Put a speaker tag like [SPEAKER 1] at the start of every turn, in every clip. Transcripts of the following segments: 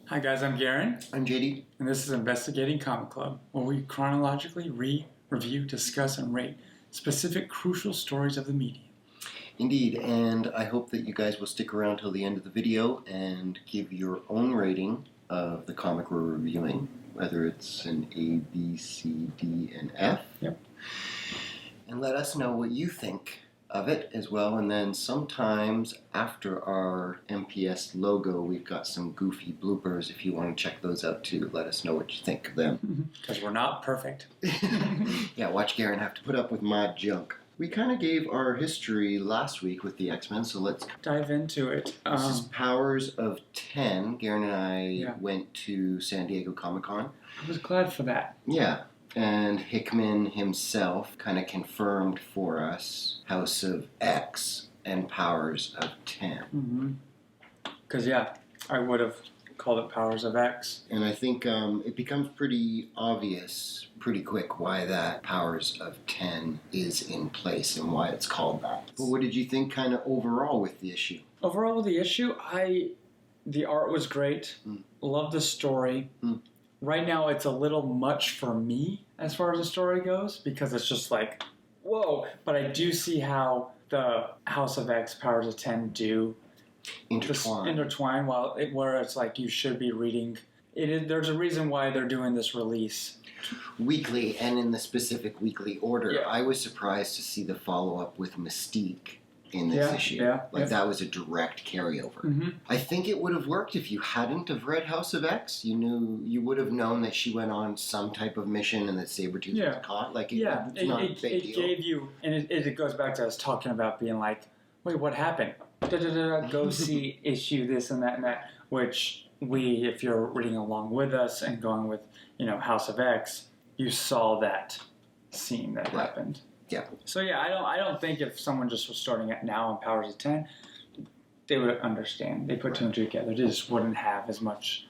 [SPEAKER 1] Hi guys, I'm Garen,
[SPEAKER 2] I'm JD.
[SPEAKER 1] and this is Investigating Comic Club, where we chronologically read, review, discuss, and rate specific crucial stories of the medium.
[SPEAKER 2] Indeed, and I hope that you guys will stick around till the end of the video and give your own rating of the comic we're reviewing, whether it's an A, B, C, D, and F.
[SPEAKER 1] Yep.
[SPEAKER 2] And let us know what you think of it as well, and then sometimes after our MPS logo we've got some goofy bloopers. If you want to check those out too, let us know what you think of them.
[SPEAKER 1] Because we're not perfect.
[SPEAKER 2] Yeah, watch Garen have to put up with my junk. We kind of gave our history last week with the X-Men, so let's
[SPEAKER 1] dive into it.
[SPEAKER 2] This is Powers of 10. Garen and I went to San Diego Comic-Con.
[SPEAKER 1] I was glad for that.
[SPEAKER 2] Yeah. And Hickman himself kind of confirmed for us House of X and Powers of 10.
[SPEAKER 1] Because, I would have called it Powers of X.
[SPEAKER 2] And I think it becomes pretty obvious pretty quick why that Powers of 10 is in place and why it's called that. But what did you think kind of overall with the issue?
[SPEAKER 1] Overall with the issue, the art was great. Loved the story. Right now, it's a little much for me as far as the story goes, because it's just like, whoa. But I do see how the House of X, Powers of 10 do intertwine where it's like you should be reading. There's a reason why they're doing this release.
[SPEAKER 2] Weekly, and in the specific weekly order.
[SPEAKER 1] Yeah.
[SPEAKER 2] I was surprised to see the follow-up with Mystique in this issue. That was a direct carryover. I think it would have worked if you hadn't have read House of X. You would have known that she went on some type of mission and that Sabretooth was caught. It's not a big deal.
[SPEAKER 1] Gave you, and it goes back to us talking about being like, wait, what happened? Go see issue this and that, which if you're reading along with us and going with, House of X, you saw that scene that happened.
[SPEAKER 2] Yeah.
[SPEAKER 1] So I don't think if someone just was starting at now in Powers of 10, they would understand. They put two and two together. They just wouldn't have as much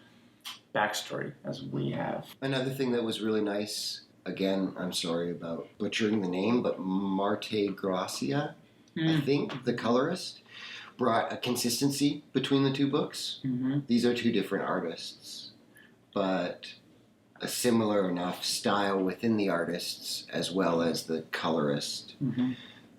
[SPEAKER 1] backstory as we have.
[SPEAKER 2] Another thing that was really nice, again, I'm sorry about butchering the name, but Marte Gracia, I think, the colorist, brought a consistency between the two books. These are two different artists, but a similar enough style within the artists as well as the colorist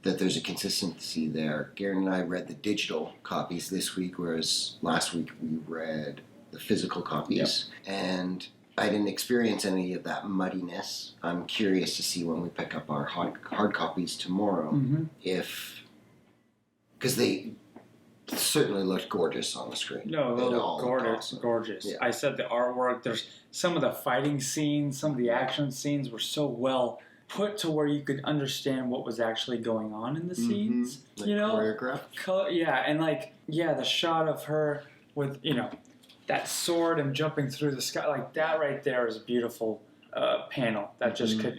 [SPEAKER 2] that there's a consistency there. Garen and I read the digital copies this week, whereas last week we read the physical copies. And I didn't experience any of that muddiness. I'm curious to see when we pick up our hard copies tomorrow because they certainly looked gorgeous on the screen.
[SPEAKER 1] No, they look gorgeous. Yeah. I said the artwork, there's some of the fighting scenes, some of the action scenes were so well put to where you could understand what was actually going on in the scenes.
[SPEAKER 2] Choreographed.
[SPEAKER 1] And the shot of her with, that sword and jumping through the sky, like that right there is a beautiful panel that just could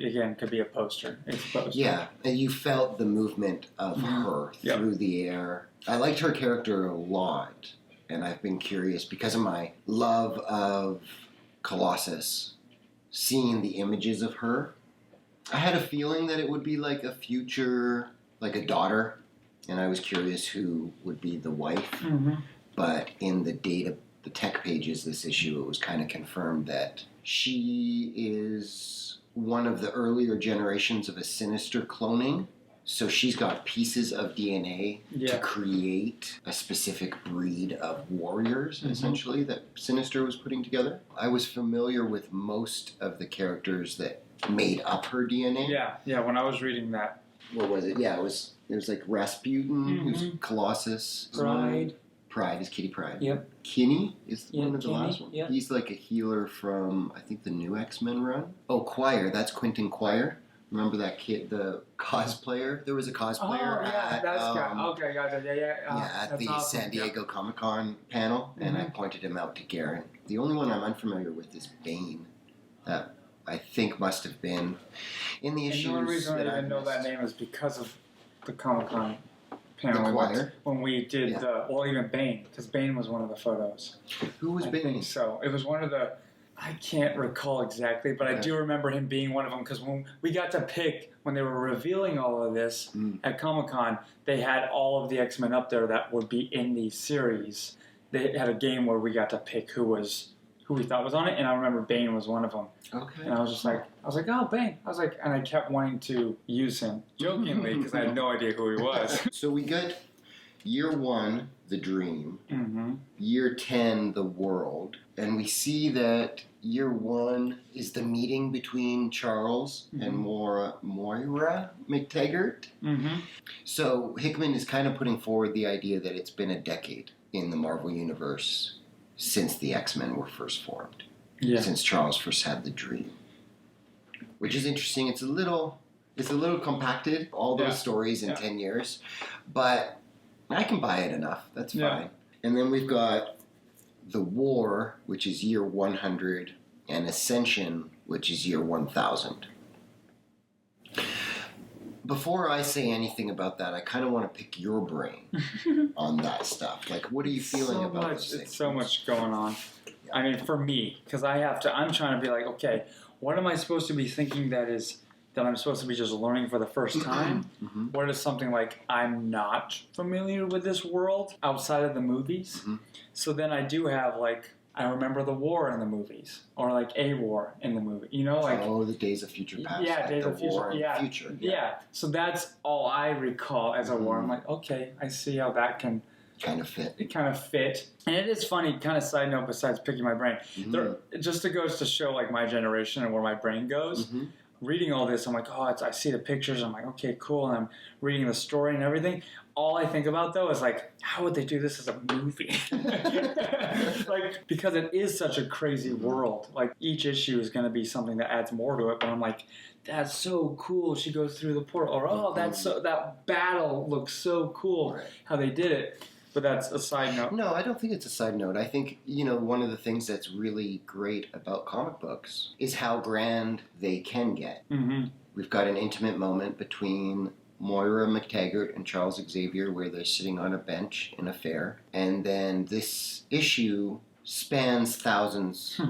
[SPEAKER 1] be a poster. It's a poster.
[SPEAKER 2] Yeah, and you felt the movement of her through the air. I liked her character a lot, and I've been curious because of my love of Colossus, seeing the images of her. I had a feeling that it would be like a future, like a daughter, and I was curious who would be the wife. But in the tech pages this issue, it was kind of confirmed that she is one of the earlier generations of a Sinister cloning. So she's got pieces of DNA to create a specific breed of warriors, essentially, that Sinister was putting together. I was familiar with most of the characters that made up her DNA.
[SPEAKER 1] Yeah, when I was reading that.
[SPEAKER 2] What was it? Yeah, it was like Rasputin, who's Colossus. Pride is Kitty Pryde.
[SPEAKER 1] Yep.
[SPEAKER 2] Kinney is one of the last ones.
[SPEAKER 1] Yep.
[SPEAKER 2] He's like a healer from, I think, the new X-Men run. Oh, Quire. That's Quentin Quire. Remember that kid, the cosplayer? There was a cosplayer at the awesome. San Diego Comic-Con panel, and I pointed him out to Garen. The only one I'm unfamiliar with is Bane, that I think must have been in the issues.
[SPEAKER 1] And the only reason I didn't know that name is because of the Comic-Con panel when we did even Bane, because Bane was one of the photos.
[SPEAKER 2] Who was Bane?
[SPEAKER 1] I think so. It was one of the... I can't recall exactly, but I do remember him being one of them, because when we got to pick, when they were revealing all of this at Comic-Con, they had all of the X-Men up there that would be in these series. They had a game where we got to pick who was who we thought was on it, and I remember Bane was one of them.
[SPEAKER 2] Okay.
[SPEAKER 1] And I was like, oh, Bane. And I kept wanting to use him jokingly because I had no idea who he was.
[SPEAKER 2] So we got year 1, the dream.
[SPEAKER 1] Mm-hmm.
[SPEAKER 2] Year 10, the world. And we see that year 1 is the meeting between Charles and Moira McTaggart. Mm-hmm. So Hickman is kind of putting forward the idea that it's been a decade in the Marvel Universe since the X-Men were first formed. Yeah. Since Charles first had the dream. Which is interesting. It's a little compacted, all those stories in 10 years. But I can buy it enough. That's fine. And then we've got the war, which is year 100, and Ascension, which is year 1000. Before I say anything about that, I kind of want to pick your brain on that stuff. Like, what are you feeling about those things?
[SPEAKER 1] It's so much going on. I mean, for me, because I'm trying to be like, okay, what am I supposed to be thinking that I'm supposed to be just learning for the first time? Mm-hmm. What is something like I'm not familiar with this world outside of the movies? Mm-hmm. So then I do have like, I remember the war in the movies, or like a war in the movie, like
[SPEAKER 2] the Days of Future Past.
[SPEAKER 1] Yeah,
[SPEAKER 2] like
[SPEAKER 1] Days of Future.
[SPEAKER 2] Future.
[SPEAKER 1] Yeah. So that's all I recall as a war. I'm like, okay, I see how that can
[SPEAKER 2] kind of fit.
[SPEAKER 1] It kind of fit. And it is funny, kind of side note besides picking my brain. It just goes to show like my generation and where my brain goes. Mm-hmm. Reading all this, I'm like, I see the pictures. I'm like, okay, cool. And I'm reading the story and everything. All I think about, though, is like, how would they do this as a movie? Like, because it is such a crazy world. Like, each issue is going to be something that adds more to it. But I'm like, that's so cool. She goes through the portal. Or, that battle looks so cool. Right. How they did it. But that's a side note.
[SPEAKER 2] No, I don't think it's a side note. I think, one of the things that's really great about comic books is how grand they can get. Mm-hmm. We've got an intimate moment between Moira McTaggart and Charles Xavier where they're sitting on a bench in a fair. And then this issue spans thousands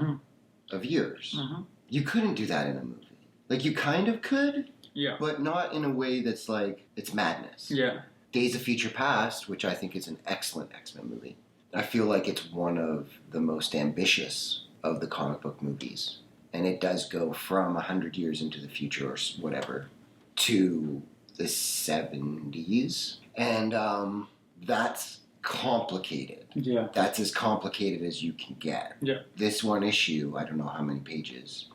[SPEAKER 2] of years. Mm-hmm. You couldn't do that in a movie. Like, you kind of could, but not in a way that's like, it's madness.
[SPEAKER 1] Yeah.
[SPEAKER 2] Days of Future Past, which I think is an excellent X-Men movie. I feel like it's one of the most ambitious of the comic book movies. And it does go from 100 years into the future or whatever to the 70s. And that's complicated. Yeah. That's as complicated as you can get. Yeah. This one issue, I don't know how many pages.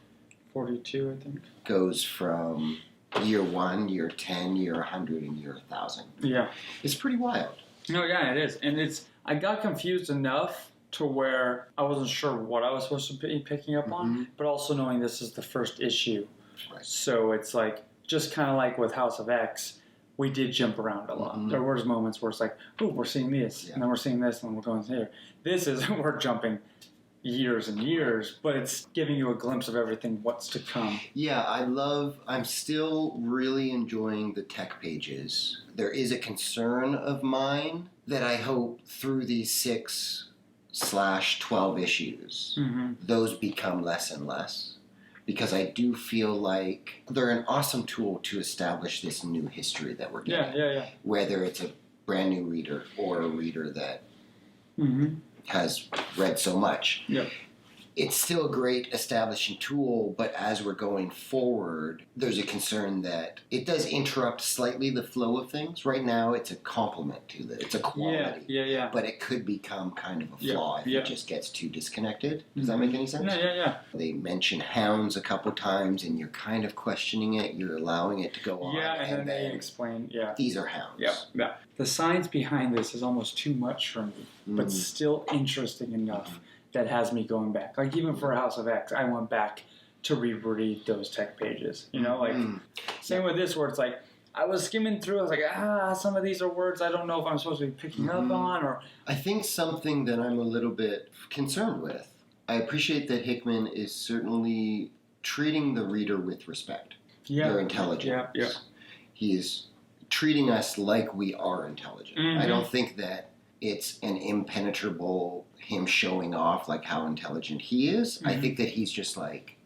[SPEAKER 1] 42, I think.
[SPEAKER 2] Goes from year 1, year 10, year 100, and year 1000. Yeah. It's pretty wild.
[SPEAKER 1] No, yeah, it is. And I got confused enough to where I wasn't sure what I was supposed to be picking up on, but also knowing this is the first issue. Right. So it's like, just kind of like with House of X, we did jump around a lot. Mm-hmm. There was moments where it's like, oh, we're seeing this, and then we're seeing this, and then we're going here. This is, we're jumping years and years, but it's giving you a glimpse of everything, what's to come.
[SPEAKER 2] Yeah, I'm still really enjoying the tech pages. There is a concern of mine that I hope through these 6/12 issues, those become less and less. Because I do feel like they're an awesome tool to establish this new history that we're getting. Yeah. Whether it's a brand new reader or a reader that has read so much. Yeah. It's still a great establishing tool, but as we're going forward, there's a concern that it does interrupt slightly the flow of things. Right now, it's a complement to it. It's a quality. Yeah. But it could become kind of a flaw if it just gets too disconnected. Does that make any sense?
[SPEAKER 1] Yeah.
[SPEAKER 2] They mention hounds a couple times, and you're kind of questioning it. You're allowing it to go on.
[SPEAKER 1] Yeah, and then they explain,
[SPEAKER 2] these are hounds.
[SPEAKER 1] Yeah. The science behind this is almost too much for me, but still interesting enough. That has me going back. Like, even for House of X, I went back to reread those tech pages. Same with this, where it's like, I was skimming through, I was like, some of these are words I don't know if I'm supposed to be picking up on, or...
[SPEAKER 2] I think something that I'm a little bit concerned with, I appreciate that Hickman is certainly treating the reader with respect. Yeah. Their intelligence. Yeah. He is treating us like we are intelligent. I don't think that it's an impenetrable him showing off like how intelligent he is. I think that he's just like,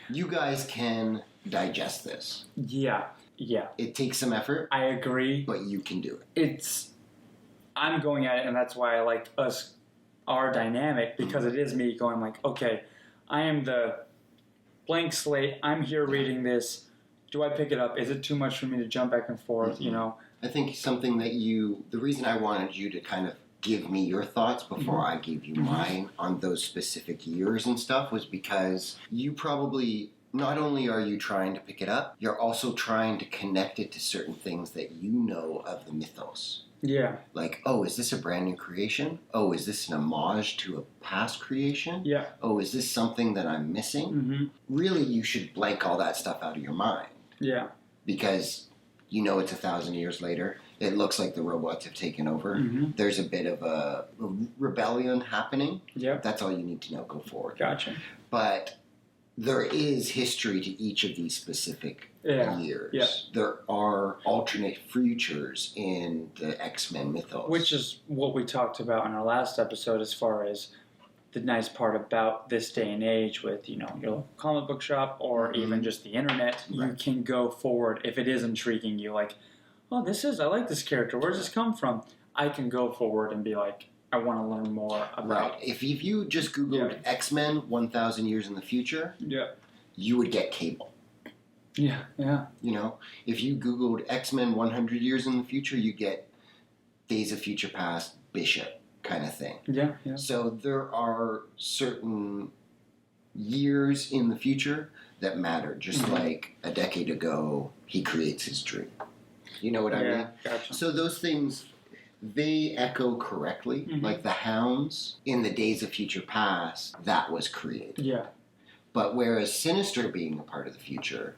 [SPEAKER 2] you guys can digest this. Yeah. It takes some effort.
[SPEAKER 1] I agree.
[SPEAKER 2] But you can do it.
[SPEAKER 1] I'm going at it, and that's why I like us our dynamic, because it is me going like, okay, I am the blank slate. I'm here reading this. Do I pick it up? Is it too much for me to jump back and forth? You know,
[SPEAKER 2] I think something that the reason I wanted you to kind of give me your thoughts before I gave you mine on those specific years and stuff was because you probably, not only are you trying to pick it up, you're also trying to connect it to certain things that you know of the mythos.
[SPEAKER 1] Yeah.
[SPEAKER 2] Like, oh, is this a brand new creation? Oh, is this an homage to a past creation?
[SPEAKER 1] Yeah.
[SPEAKER 2] Oh, is this something that I'm missing? Really, you should blank all that stuff out of your mind.
[SPEAKER 1] Yeah.
[SPEAKER 2] Because you know it's 1,000 years later. It looks like the robots have taken over. There's a bit of a rebellion happening.
[SPEAKER 1] Yeah.
[SPEAKER 2] That's all you need to know. Go forward.
[SPEAKER 1] Gotcha.
[SPEAKER 2] But there is history to each of these specific years.
[SPEAKER 1] Yeah.
[SPEAKER 2] There are alternate futures in the X-Men mythos.
[SPEAKER 1] Which is what we talked about in our last episode as far as the nice part about this day and age with, you know, your local comic book shop or even just the internet. You can go forward if it is intriguing you. Like, oh, I like this character. Where does this come from? I can go forward and be like, I want to learn more about.
[SPEAKER 2] Right. If you just Googled X-Men 1,000 years in the future, you would get Cable.
[SPEAKER 1] Yeah, yeah.
[SPEAKER 2] You know, if you Googled X-Men 100 years in the future, you get Days of Future Past, Bishop kind of thing.
[SPEAKER 1] Yeah, yeah.
[SPEAKER 2] So there are certain years in the future that matter. Just like a decade ago, he creates his dream. You know what I mean?
[SPEAKER 1] Gotcha.
[SPEAKER 2] So those things, they echo correctly. Like the Hounds in the Days of Future Past, that was created.
[SPEAKER 1] Yeah.
[SPEAKER 2] But whereas Sinister being a part of the future,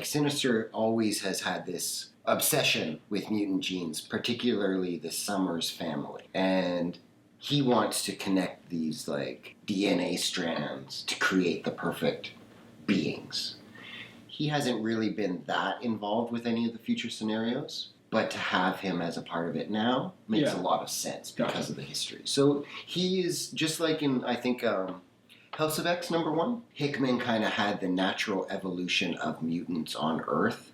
[SPEAKER 2] Sinister always has had this obsession with mutant genes, particularly the Summers family. And he wants to connect these like DNA strands to create the perfect beings. He hasn't really been that involved with any of the future scenarios, but to have him as a part of it now makes a lot of sense because of the history. So he is just like in, I think, House of X #1. Hickman kind of had the natural evolution of mutants on Earth,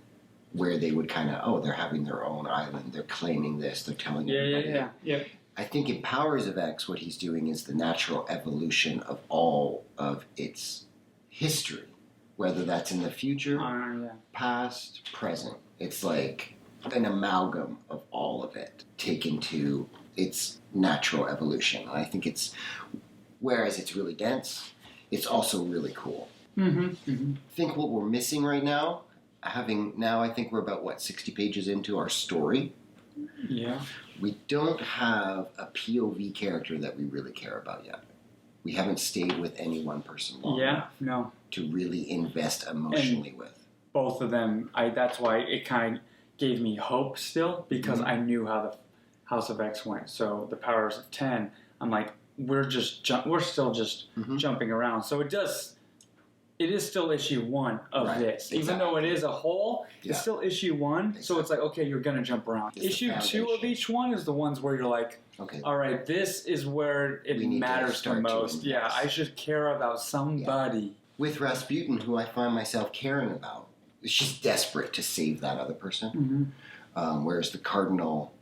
[SPEAKER 2] where they would kind of, they're having their own island, they're claiming this, they're telling everybody. Yeah. I think in Powers of X, what he's doing is the natural evolution of all of its history, whether that's in the future, past, present. It's like an amalgam of all of it taken to its natural evolution. And I think whereas it's really dense, it's also really cool. I think what we're missing right now, I think we're about, 60 pages into our story.
[SPEAKER 1] Yeah.
[SPEAKER 2] We don't have a POV character that we really care about yet. We haven't stayed with any one person long enough to really invest emotionally with.
[SPEAKER 1] Both of them, that's why it kind of gave me hope still, because I knew how the House of X went. So the Powers of 10, I'm like, we're still just jumping around. So it is still issue 1 of this. Even though it is a whole, it's still issue 1. Exactly. So it's like, okay, you're going to jump around. It's issue 2 of each one is the ones where you're like, okay, all right, this is where it matters the most. Yeah, I should care about somebody. Yeah.
[SPEAKER 2] With Rasputin, who I find myself caring about, she's desperate to save that other person. Whereas the Cardinal,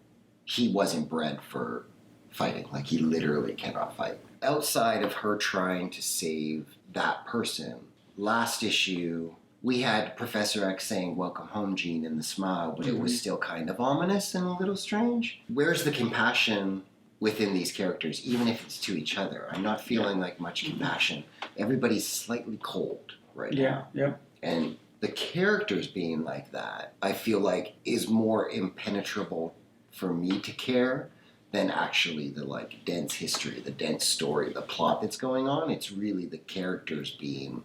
[SPEAKER 2] he wasn't bred for fighting. Like, he literally cannot fight. Outside of her trying to save that person, last issue, we had Professor X saying, "Welcome home, Jean," in the smile, but it was still kind of ominous and a little strange. Where's the compassion within these characters, even if it's to each other? I'm not feeling like much compassion. Everybody's slightly cold right now.
[SPEAKER 1] Yeah.
[SPEAKER 2] And the characters being like that, I feel like is more impenetrable for me to care than actually the dense history, the dense story, the plot that's going on. It's really the characters being,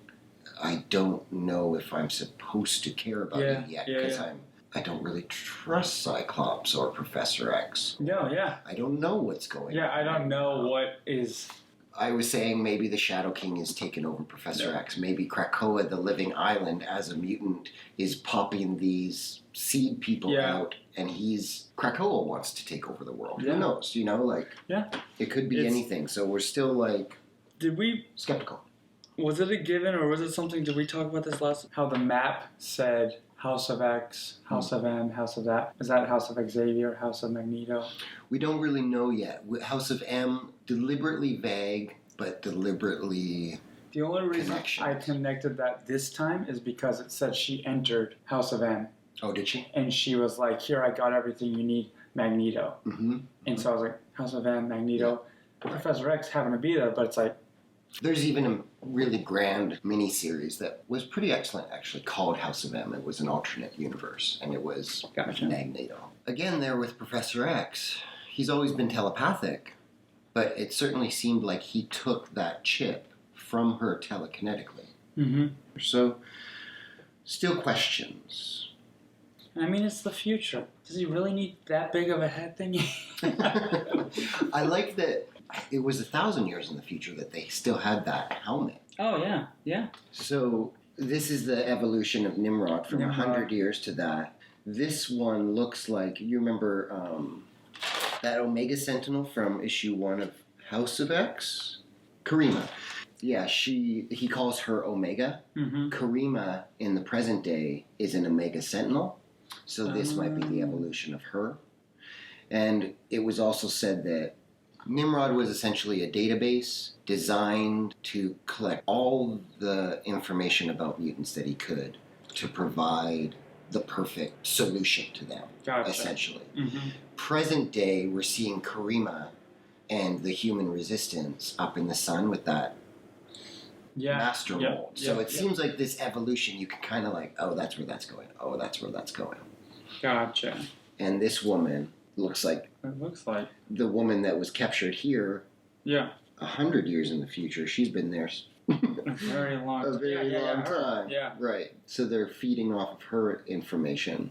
[SPEAKER 2] I don't know if I'm supposed to care about it yet, because I don't really trust Cyclops or Professor X.
[SPEAKER 1] No,
[SPEAKER 2] I don't know what's going on.
[SPEAKER 1] Yeah, I don't know what is...
[SPEAKER 2] I was saying maybe the Shadow King is taking over Professor X. Maybe Krakoa, the living island, as a mutant, is popping these seed people out, and Krakoa wants to take over the world. Who knows? It could be anything. So we're still skeptical.
[SPEAKER 1] Was it a given, or was it something? Did we talk about this last? How the map said House of X, House of M, House of that. Is that House of Xavier, House of Magneto?
[SPEAKER 2] We don't really know yet. House of M deliberately vague, but deliberately
[SPEAKER 1] The only reason I connected that this time is because it said she entered House of M.
[SPEAKER 2] Oh, did she?
[SPEAKER 1] And she was like, here, I got everything you need, Magneto.
[SPEAKER 2] Mm-hmm.
[SPEAKER 1] And so I was like, House of M, Magneto, Professor X having to be there, but it's like...
[SPEAKER 2] There's even a really grand miniseries that was pretty excellent, actually, called House of M. It was an alternate universe, and it was Magneto. Again, there with Professor X, he's always been telepathic, but it certainly seemed like he took that chip from her telekinetically.
[SPEAKER 1] Mm-hmm.
[SPEAKER 2] So, still questions.
[SPEAKER 1] I mean, it's the future. Does he really need that big of a head thingy?
[SPEAKER 2] I like that it was 1,000 years in the future that they still had that helmet.
[SPEAKER 1] Oh, yeah, yeah.
[SPEAKER 2] So this is the evolution of Nimrod from 100 years to that. This one looks like, you remember that Omega Sentinel from issue 1 of House of X? Karima. Yeah, he calls her Omega. Mm-hmm. Karima in the present day is an Omega Sentinel. So this might be the evolution of her. And it was also said that Nimrod was essentially a database designed to collect all the information about mutants that he could to provide the perfect solution to them, essentially. Mm-hmm. Present day, we're seeing Karima and the human resistance up in the sun with that master mold. So it seems like this evolution, you can kind of like, oh, that's where that's going. Oh, that's where that's going.
[SPEAKER 1] Gotcha.
[SPEAKER 2] And this woman looks like the woman that was captured here. Yeah. 100 years in the future. She's been there
[SPEAKER 1] a very long
[SPEAKER 2] time.
[SPEAKER 1] Yeah.
[SPEAKER 2] Right. So they're feeding off of her information.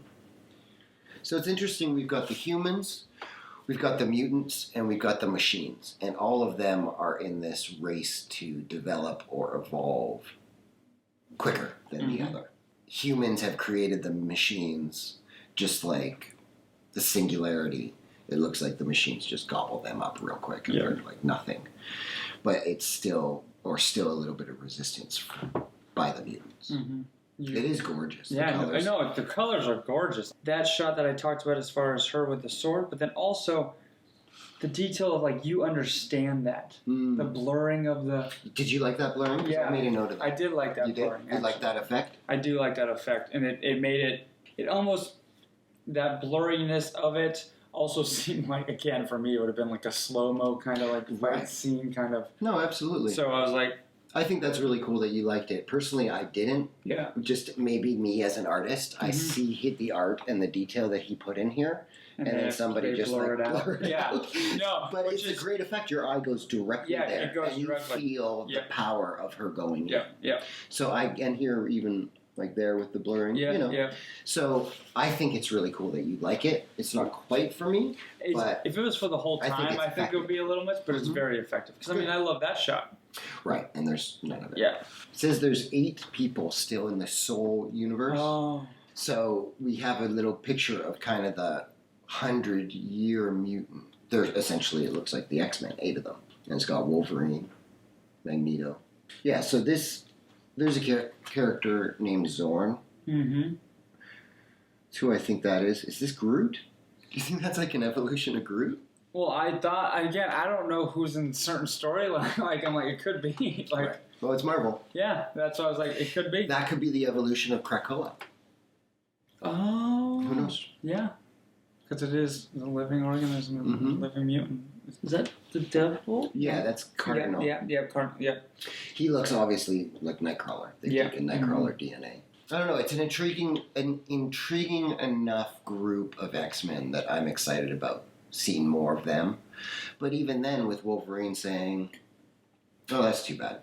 [SPEAKER 2] So it's interesting. We've got the humans, we've got the mutants, and we've got the machines. And all of them are in this race to develop or evolve quicker than the other. Humans have created the machines just like the singularity. It looks like the machines just gobble them up real quick compared to like nothing. But it's still a little bit of resistance by the mutants. Mm-hmm. It is gorgeous.
[SPEAKER 1] Yeah, I know. The colors are gorgeous. That shot that I talked about as far as her with the sword, but then also the detail of like you understand that. The blurring of the...
[SPEAKER 2] Did you like that blurring? Yeah. I made a note of that.
[SPEAKER 1] I did like that blurring.
[SPEAKER 2] You like that effect?
[SPEAKER 1] I do like that effect. And it made it almost... That blurriness of it also seemed like, again, for me, it would have been like a slow-mo kind of like fight scene kind of.
[SPEAKER 2] No, absolutely.
[SPEAKER 1] So I was like...
[SPEAKER 2] I think that's really cool that you liked it. Personally, I didn't.
[SPEAKER 1] Yeah.
[SPEAKER 2] Just maybe me as an artist, I see the art and the detail that he put in here, and then somebody just blur it out.
[SPEAKER 1] No,
[SPEAKER 2] but it's a great effect. Your eye goes directly there,
[SPEAKER 1] it goes
[SPEAKER 2] and
[SPEAKER 1] directly.
[SPEAKER 2] You feel the power of her going in.
[SPEAKER 1] Yeah.
[SPEAKER 2] So and here even like there with the blurring, So I think it's really cool that you like it. It's not quite for me, but
[SPEAKER 1] if it was for the whole time, I think it would be a little much. But it's very effective because I mean I love that shot.
[SPEAKER 2] Right, and there's none of it.
[SPEAKER 1] Yeah.
[SPEAKER 2] It says there's 8 people still in the Soul universe.
[SPEAKER 1] Oh.
[SPEAKER 2] So we have a little picture of kind of the 100-year mutant. They're essentially, it looks like the X-Men, 8 of them. And it's got Wolverine, Magneto. Yeah, so there's a character named Zorn. Mm-hmm. That's who I think that is. Is this Groot? Do you think that's like an evolution of Groot?
[SPEAKER 1] Well, I thought, again, I don't know who's in certain storyline. I'm like, it could be. Like,
[SPEAKER 2] right. Well, it's Marvel.
[SPEAKER 1] Yeah, that's why I was like, it could be.
[SPEAKER 2] That could be the evolution of Krakoa.
[SPEAKER 1] Oh.
[SPEAKER 2] Who knows?
[SPEAKER 1] Yeah. Because it is the living organism, a living mutant. Is that the devil?
[SPEAKER 2] Yeah, that's Cardinal.
[SPEAKER 1] Yeah, Cardinal, yeah.
[SPEAKER 2] He looks obviously like Nightcrawler. They've taken Nightcrawler DNA. I don't know, it's an intriguing enough group of X-Men that I'm excited about seeing more of them. But even then, with Wolverine saying, oh, that's too bad.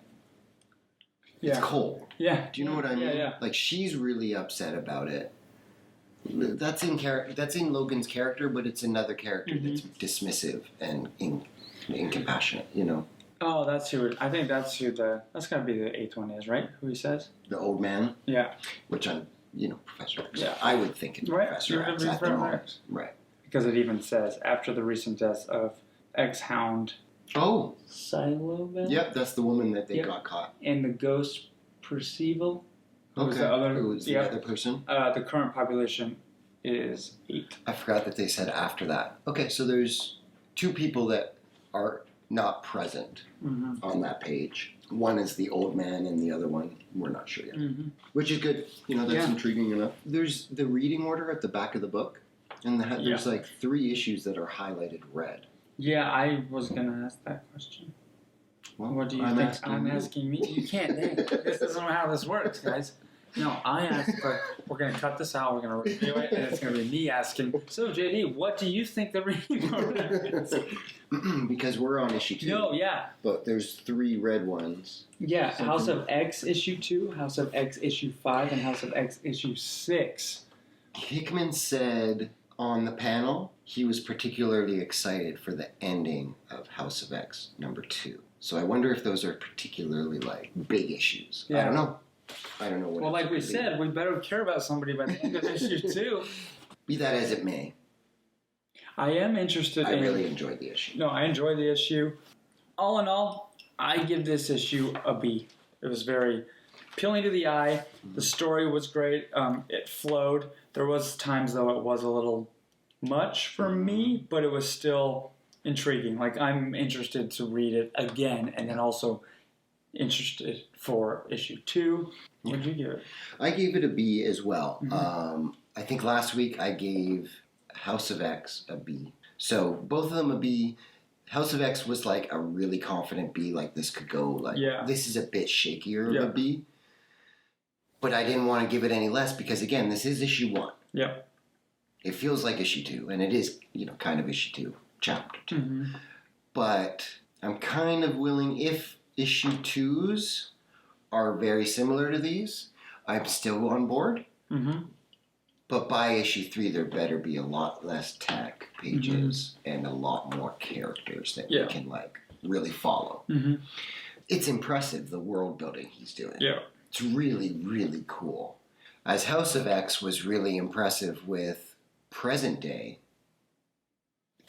[SPEAKER 2] Yeah. It's cold.
[SPEAKER 1] Yeah.
[SPEAKER 2] Do you know what I mean?
[SPEAKER 1] Yeah.
[SPEAKER 2] Like, she's really upset about it. That's in Logan's character, but it's another character that's dismissive and incompassionate, you know?
[SPEAKER 1] Oh, that's who. I think that's who that's got to be the 8th one is, right? Who he says?
[SPEAKER 2] The old man?
[SPEAKER 1] Yeah.
[SPEAKER 2] Which I'm, Professor X.
[SPEAKER 1] Yeah.
[SPEAKER 2] I would think it's Professor X at the moment. Right.
[SPEAKER 1] Because it even says, after the recent death of X-Hound.
[SPEAKER 2] Oh.
[SPEAKER 1] Silobel?
[SPEAKER 2] Yep, that's the woman that they got caught.
[SPEAKER 1] And the Ghost Percival.
[SPEAKER 2] Okay. Who was the other person?
[SPEAKER 1] The current population is 8.
[SPEAKER 2] I forgot that they said after that. Okay, so there's 2 people that are not present on that page. One is the old man, and the other one we're not sure yet, which is good. That's intriguing enough. There's the reading order at the back of the book, and there's like 3 issues that are highlighted red.
[SPEAKER 1] Yeah, I was gonna ask that question.
[SPEAKER 2] Well,
[SPEAKER 1] what do you think? I'm asking me. You can't. This isn't how this works, guys. No, I asked, but we're going to cut this out. We're going to review it, and it's going to be me asking. So, JD, what do you think the reading order is?
[SPEAKER 2] Because we're on issue 2.
[SPEAKER 1] No, yeah.
[SPEAKER 2] But there's 3 red ones.
[SPEAKER 1] Yeah, House of X issue 2, House of X issue 5, and House of X issue 6.
[SPEAKER 2] Hickman said on the panel he was particularly excited for the ending of House of X number 2. So I wonder if those are particularly like big issues. Yeah. I don't know. What.
[SPEAKER 1] Well, like we said, we better care about somebody by the end of issue 2.
[SPEAKER 2] Be that as it may.
[SPEAKER 1] I am interested
[SPEAKER 2] I really enjoyed the issue.
[SPEAKER 1] No, I enjoyed the issue. All in all, I give this issue a B. It was very appealing to the eye. The story was great. It flowed. There was times, though, it was a little much for me, but it was still intriguing. Like, I'm interested to read it again, and then also interested for issue 2. What did you give it?
[SPEAKER 2] I gave it a B as well. I think last week I gave House of X a B. So both of them a B. House of X was like a really confident B, like this could go like, this is a bit shakier of a B. But I didn't want to give it any less because, again, this is issue 1.
[SPEAKER 1] Yeah.
[SPEAKER 2] It feels like issue 2, and it is, kind of issue 2, chapter 2. But I'm kind of willing, if issue 2s are very similar to these, I'm still on board. But by issue 3, there better be a lot less tech pages and a lot more characters that we can really follow. It's impressive, the world building he's doing.
[SPEAKER 1] Yeah.
[SPEAKER 2] It's really, really cool. As House of X was really impressive with present day,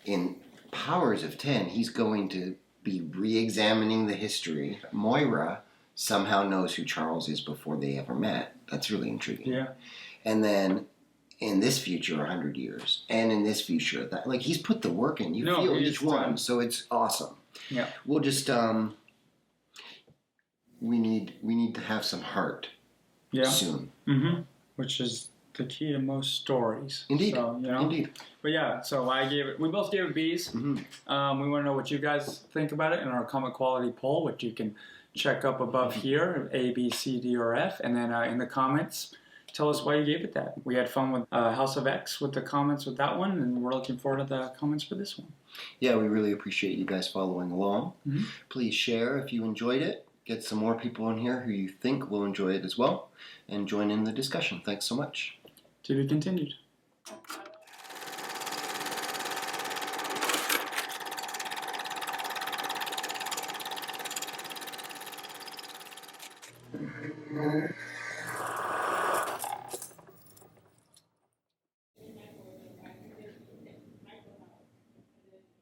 [SPEAKER 2] in Powers of 10, he's going to be re-examining the history. Moira somehow knows who Charles is before they ever met. That's really intriguing.
[SPEAKER 1] Yeah.
[SPEAKER 2] And then in this future, 100 years, and in this future, that he's put the work in. You feel each one, so it's awesome.
[SPEAKER 1] Yeah.
[SPEAKER 2] We'll just we need to have some heart. Soon.
[SPEAKER 1] Which is the key to most stories.
[SPEAKER 2] Indeed.
[SPEAKER 1] So,
[SPEAKER 2] Indeed.
[SPEAKER 1] But yeah, so we both gave it B's. We want to know what you guys think about it in our comic quality poll, which you can check up above here, A, B, C, D, or F, and then in the comments, tell us why you gave it that. We had fun with House of X with the comments with that one, and we're looking forward to the comments for this one.
[SPEAKER 2] Yeah, we really appreciate you guys following along. Please share if you enjoyed it. Get some more people in here who you think will enjoy it as well, and join in the discussion. Thanks so much.
[SPEAKER 1] To be continued.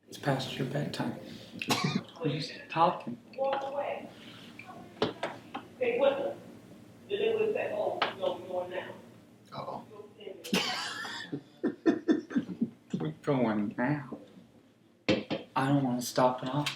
[SPEAKER 1] It's past your bedtime. We're just talking.
[SPEAKER 3] Walk away. Hey, what the? They would say, oh, no, we're going now.
[SPEAKER 2] Uh-oh.
[SPEAKER 1] We're going now. I don't want to stop it off.